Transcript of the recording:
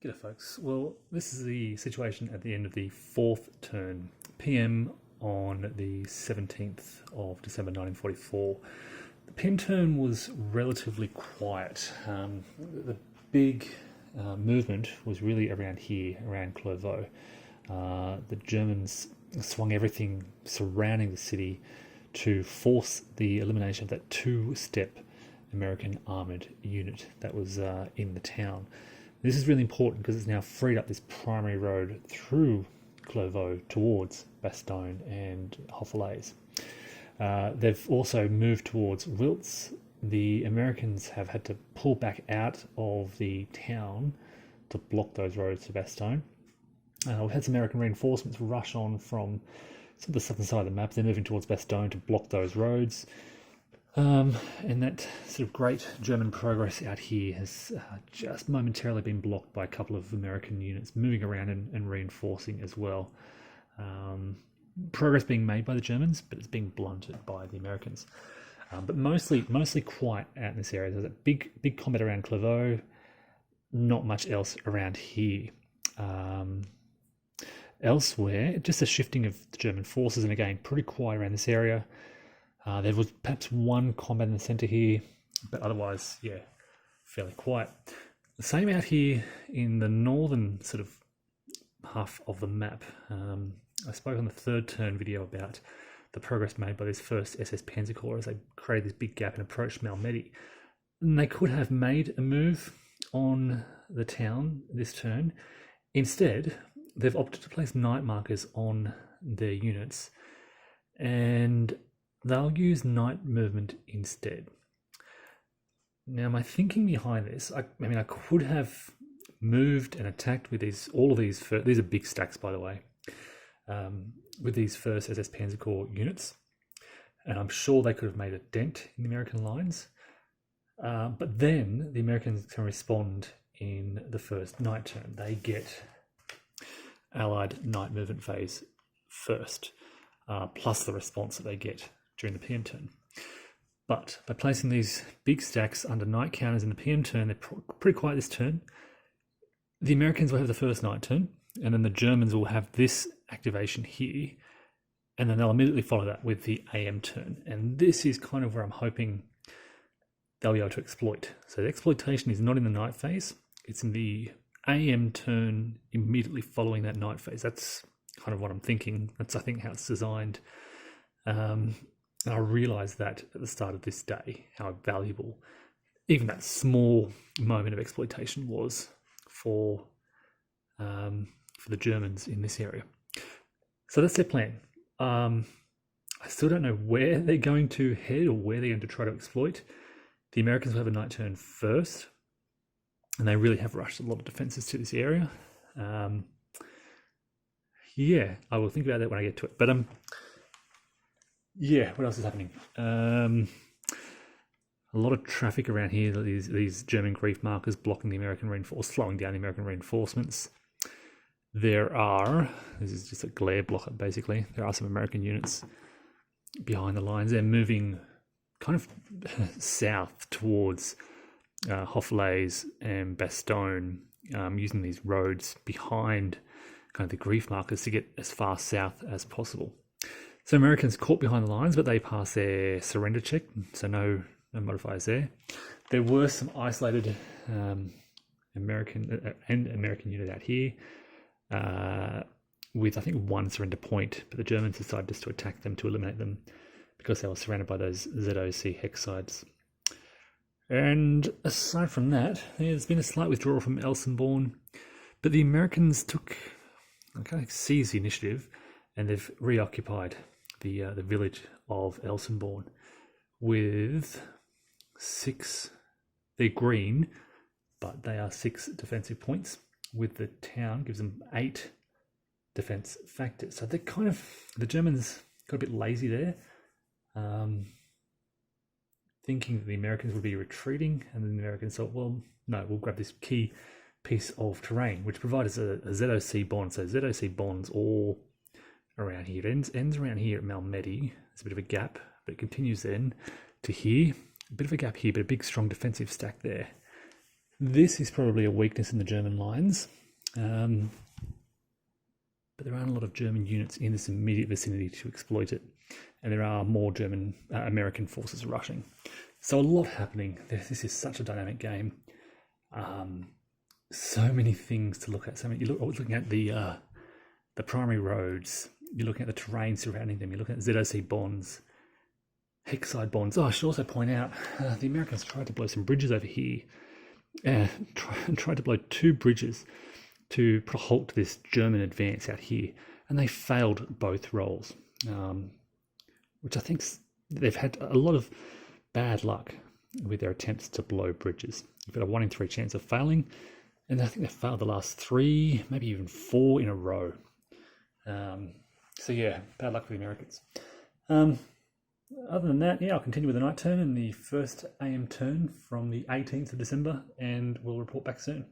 G'day folks. Well, this is the situation at the end of the fourth turn, PM on the 17th of December 1944. The PM turn was relatively quiet. The big movement was really around here, around Clairvaux. The Germans swung everything surrounding the city to force the elimination of that two-step American armoured unit that was in the town. This is really important because it's now freed up this primary road through Clairvaux towards Bastogne and Hoffelais. They've also moved towards Wiltz. The Americans have had to pull back out of the town to block those roads to Bastogne. We've had some American reinforcements rush on from the southern side of the map. They're moving towards Bastogne to block those roads. And that sort of great German progress out here has just momentarily been blocked by a couple of American units moving around and reinforcing as well. Progress being made by the Germans, but it's being blunted by the Americans. But mostly quiet out in this area. There's a big combat around Clairvaux, not much else around here. Elsewhere, just a shifting of the German forces, and again, pretty quiet around this area. There was perhaps one combat in the centre here, but otherwise, yeah, fairly quiet. The same out here in the northern sort of half of the map. I spoke on the third turn video about the progress made by this first SS Panzer Corps as they created this big gap and approached Malmedy. And they could have made a move on the town this turn. Instead, they've opted to place night markers on their units, and they'll use night movement instead. Now, my thinking behind this, I could have moved and attacked with these are big stacks, by the way, with these first SS Panzer Corps units, and I'm sure they could have made a dent in the American lines. But then the Americans can respond in the first night turn. They get Allied night movement phase first, plus the response that they get during the PM turn. But by placing these big stacks under night counters in the PM turn, they're pretty quiet this turn. The Americans will have the first night turn, and then the Germans will have this activation here, and then they'll immediately follow that with the AM turn. And this is kind of where I'm hoping they'll be able to exploit. So the exploitation is not in the night phase, it's in the AM turn immediately following that night phase. That's kind of what I'm thinking. That's, I think, how it's designed. And I realised that at the start of this day, how valuable even that small moment of exploitation was for the Germans in this area. So that's their plan. I still don't know where they're going to head or where they're going to try to exploit. The Americans will have a night turn first, and they really have rushed a lot of defences to this area. Yeah, I will think about that when I get to it. But yeah, what else is happening? A lot of traffic around here. These German grief markers blocking the American reinforcements, slowing down the American reinforcements. This is just a glare blocker basically. There are some American units behind the lines. They're moving kind of south towards Hoffelais and Bastogne, using these roads behind kind of the grief markers to get as far south as possible. So Americans caught behind the lines, but they passed their surrender check, so no modifiers there. There were some isolated American unit out here with, I think, one surrender point, but the Germans decided just to attack them to eliminate them because they were surrounded by those ZOC hex sites. And aside from that, there's been a slight withdrawal from Elsenborn, but the Americans seized the initiative, and they've reoccupied the village of Elsenborn with 6. They're green, but they are 6 defensive points. With the town gives them 8 defense factors. So the Germans got a bit lazy there, thinking that the Americans would be retreating, and then the Americans thought, well, no, we'll grab this key piece of terrain, which provides a ZOC bond. So ZOC bonds all around here. It ends around here at Malmedy. There's a bit of a gap, but it continues then to here. A bit of a gap here, but a big strong defensive stack there. This is probably a weakness in the German lines, but there aren't a lot of German units in this immediate vicinity to exploit it, and there are more American forces rushing. So a lot happening. This is such a dynamic game. So many things to look at. You're looking at the primary roads. You're looking at the terrain surrounding them. You're looking at ZOC bonds, Hexide bonds. Oh, I should also point out the Americans tried to blow some bridges over here. Tried to blow 2 bridges to put a halt to this German advance out here, and they failed both rolls, which I think they've had a lot of bad luck with their attempts to blow bridges. You've got a 1 in 3 chance of failing, and I think they failed the last 3, maybe even 4 in a row. So yeah, bad luck for the Americans. Other than that, yeah, I'll continue with the night turn and the first AM turn from the 18th of December, and we'll report back soon.